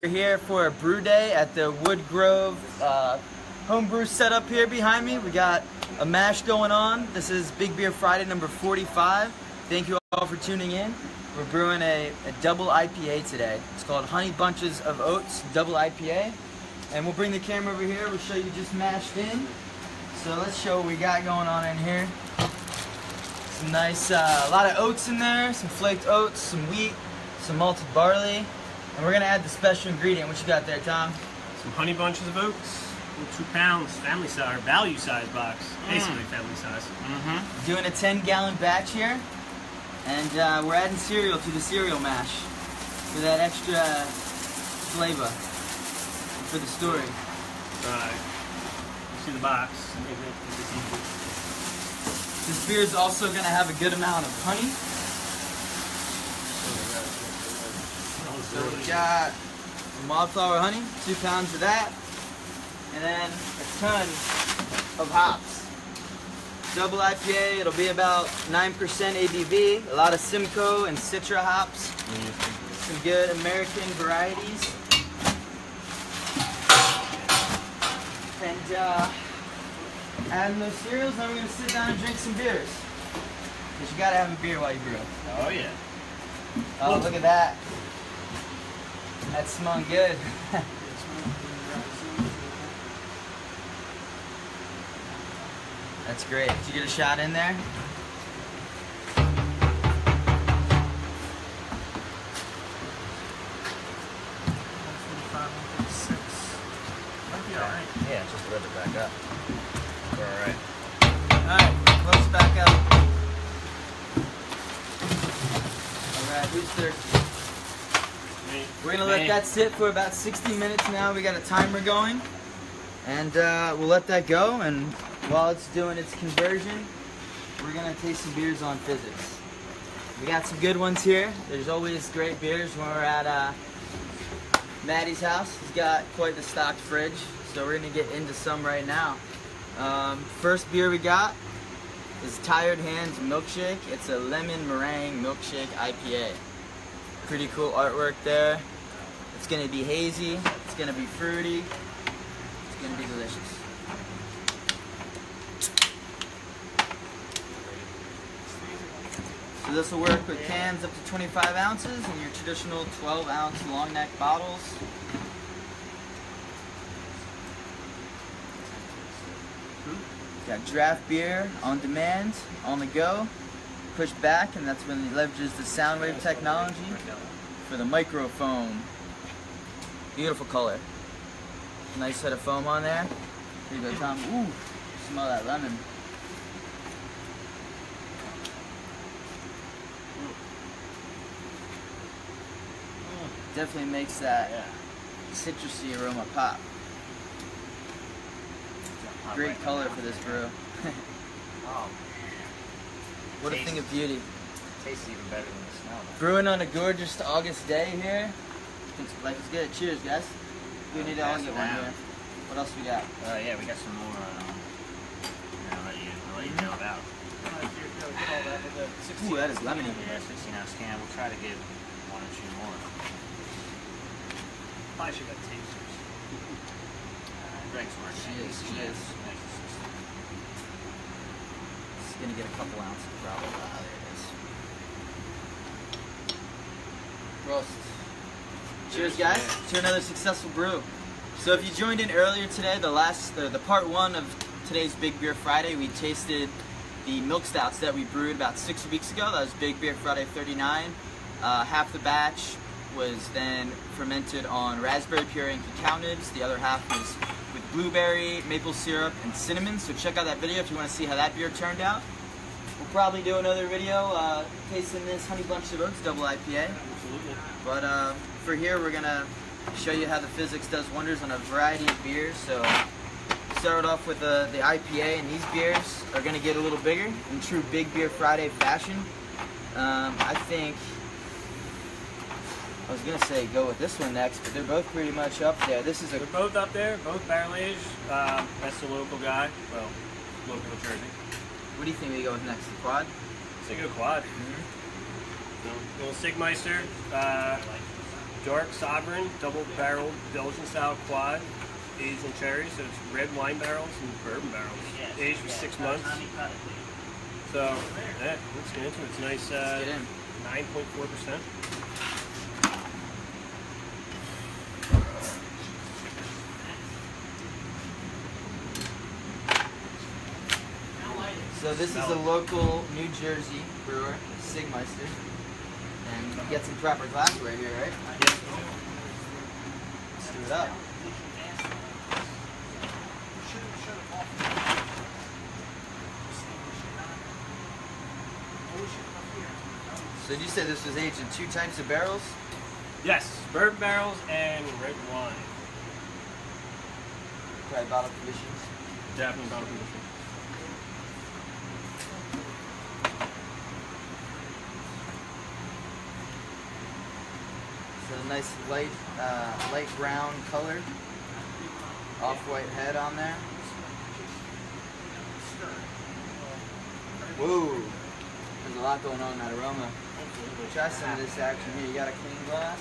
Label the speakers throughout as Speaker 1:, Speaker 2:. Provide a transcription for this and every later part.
Speaker 1: We're here for a brew day at the Woodgrove homebrew setup here behind me. We got a mash going on. This is Big Beer Friday number 45. Thank you all for tuning in. We're brewing a double IPA today. It's called Honey Bunches of Oats Double IPA. And we'll bring the camera over here. We'll show you just mashed in. So let's show what we got going on in here. Some nice, a lot of oats in there, some flaked oats, some wheat, some malted barley. And we're gonna add the special ingredient. What you got there, Tom?
Speaker 2: Some honey bunches of oats, 2 pounds, family size, value size box, basically family size.
Speaker 1: Doing a 10-gallon batch here, and we're adding cereal to the cereal mash for that extra flavor for the story.
Speaker 2: Right. See the box.
Speaker 1: This beer is also gonna have a good amount of honey. So we got some wildflower honey, 2 pounds of that, and then a ton of hops. Double IPA, it'll be about 9% ABV, a lot of Simcoe and Citra hops, some good American varieties. And adding those cereals, then we're going to sit down and drink some beers. Because you got to have a beer while you brew.
Speaker 2: Oh yeah.
Speaker 1: Oh, look at that. That's smelling good. That's great. Did you get a shot in there?
Speaker 2: Yeah, just lift it back up. We're alright.
Speaker 1: Alright, close it back up. Alright, who's thirsty? We're going to let that sit for about 60 minutes now. We got a timer going. And we'll let that go. And while it's doing its conversion, we're going to taste some beers on Fizzics. We got some good ones here. There's always great beers when we're at Maddie's house. He's got quite the stocked fridge. So we're going to get into some right now. First beer we got is Tired Hands Milkshake. It's a lemon meringue milkshake IPA. Pretty cool artwork there. It's going to be hazy. It's going to be fruity. It's going to be delicious. So this will work with cans up to 25 ounces and your traditional 12-ounce long neck bottles. Got draft beer on demand, on the go, push back, and that's when it leverages the sound wave technology for the microfoam. Beautiful color. Nice set of foam on there. Here you go, Tom. Ooh, smell that lemon. Definitely makes that citrusy aroma pop. Great color for this brew. What a thing of beauty.
Speaker 2: Tastes even better than the smell.
Speaker 1: Brewing on a gorgeous August day here. Life is good. Cheers, guys. We need to all get one here. What else we got?
Speaker 2: Yeah, we got some more. I'll let you know about.
Speaker 1: Ooh, that is lemony.
Speaker 2: Yeah, 16-ounce can. We'll try to get 1 or 2 more. Probably should have tasters. Greg's working.
Speaker 1: She is. It's gonna get a couple ounces probably. Ah, there it is. Prost. Cheers, guys, to another successful brew. So if you joined in earlier today, the part 1 of today's Big Beer Friday, we tasted the milk stouts that we brewed about 6 weeks ago. That was Big Beer Friday 39. Half the batch was then fermented on raspberry puree and cacao nibs. The other half was with blueberry, maple syrup, and cinnamon. So check out that video if you want to see how that beer turned out. We'll probably do another video tasting this Honey Bunch of Oats Double IPA.
Speaker 2: Absolutely.
Speaker 1: But for here, we're gonna show you how the Fizzics does wonders on a variety of beers. So start off with the IPA, and these beers are gonna get a little bigger in true Big Beer Friday fashion. I think I was gonna say go with this one next, but they're both pretty much up there.
Speaker 2: They're both up there, both barrel aged. That's the local guy. Well, local Jersey.
Speaker 1: What do you think we go with next? The quad?
Speaker 2: Let's go quad. Little Sigmeister, dark Sovereign, double-barreled Belgian-style quad, aged in cherry. So it's red wine barrels and bourbon barrels, aged for 6 months. So yeah, let's get into it. It's nice, 9.4%.
Speaker 1: So this is a local New Jersey brewer, Sigmeister, and you get some proper glassware here, right?
Speaker 2: Yep.
Speaker 1: Let's do it up. So did you say this was aged in 2 types of barrels?
Speaker 2: Yes, bourbon barrels and red wine.
Speaker 1: Probably bottle conditions.
Speaker 2: Definitely bottle conditions.
Speaker 1: So a nice light brown color, off-white head on there. Whoa, there's a lot going on in that aroma. Try some of this action here. You got a clean glass?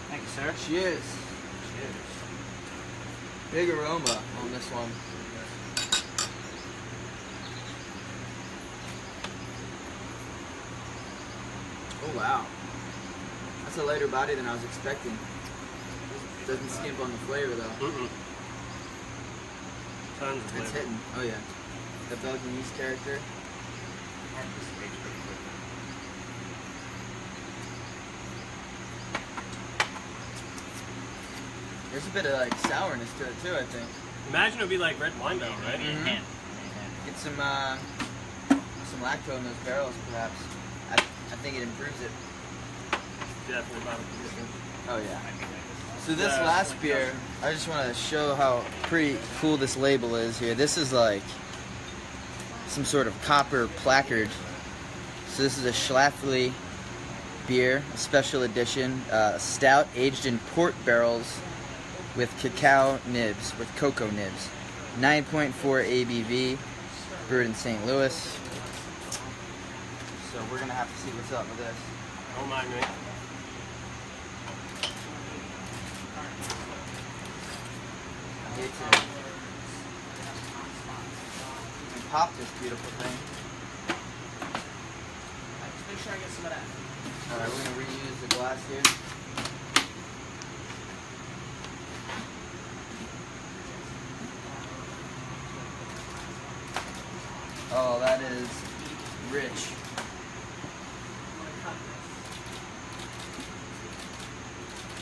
Speaker 2: Thank you, sir.
Speaker 1: Cheers. Cheers. Big aroma on this one. Oh wow. That's a lighter body than I was expecting. Doesn't skimp on the flavor though.
Speaker 2: Tons of flavor.
Speaker 1: It's hitting. Oh yeah. The Belgian yeast character. There's a bit of like sourness to it too, I think.
Speaker 2: Imagine it would be like red wine barrel, right?
Speaker 1: Mm-hmm. Get some lacto in those barrels, perhaps. I think it improves it.
Speaker 2: Definitely bottle condition.
Speaker 1: Oh yeah. So this last beer, I just want to show how pretty cool this label is here. This is like some sort of copper placard. So this is a Schlafly beer, a special edition, stout aged in port barrels with cacao nibs, with cocoa nibs. 9.4 ABV, brewed in St. Louis. So we're gonna have to see what's up with this.
Speaker 2: Don't mind me.
Speaker 1: I hate to pop this beautiful thing.
Speaker 3: Just make sure I get some of that.
Speaker 1: Alright, we're gonna reuse the glass here. Oh, that is rich.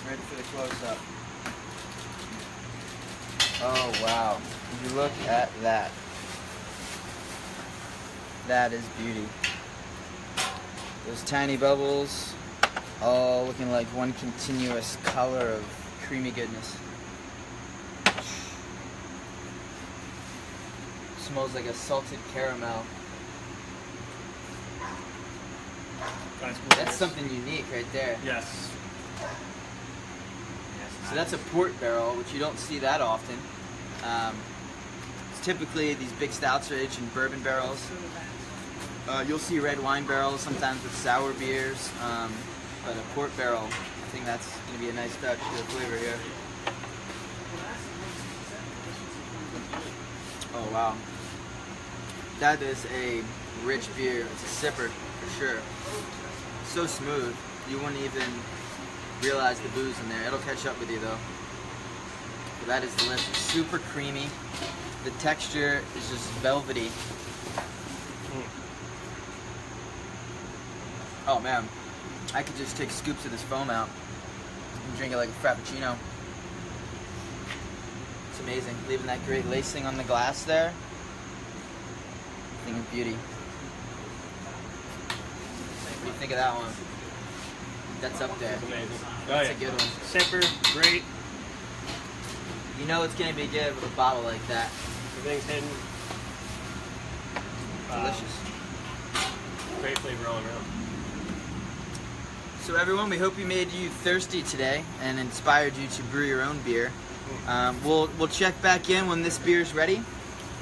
Speaker 1: Ready for the close-up. Oh, wow. Would you look at that? That is beauty. Those tiny bubbles, all looking like one continuous color of creamy goodness. Smells like a salted caramel. That's something unique right there.
Speaker 2: Yes.
Speaker 1: So that's a port barrel, which you don't see that often. It's typically these big stouts are aged in bourbon barrels. You'll see red wine barrels, sometimes with sour beers, but a port barrel, I think that's going to be a nice touch to the flavor here. Oh wow. That is a rich beer. It's a sipper for sure. So smooth, you wouldn't even realize the booze in there. It'll catch up with you though. But that is delicious. Super creamy. The texture is just velvety. Oh man, I could just take scoops of this foam out and drink it like a frappuccino. It's amazing. Leaving that great lacing on the glass there. Thing of beauty. What do you think of that one? That's up there.
Speaker 2: Amazing.
Speaker 1: That's a good one.
Speaker 2: Sipper, great.
Speaker 1: You know it's gonna be good with a bottle like that.
Speaker 2: Everything's hidden.
Speaker 1: Delicious.
Speaker 2: Great flavor all around.
Speaker 1: So everyone, we hope we made you thirsty today and inspired you to brew your own beer. We'll check back in when this beer is ready.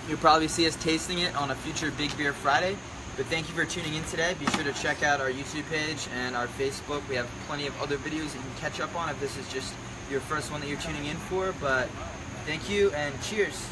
Speaker 1: You'll probably see us tasting it on a future Big Beer Friday. But thank you for tuning in today. Be sure to check out our YouTube page and our Facebook. We have plenty of other videos that you can catch up on if this is just your first one that you're tuning in for. But thank you and cheers.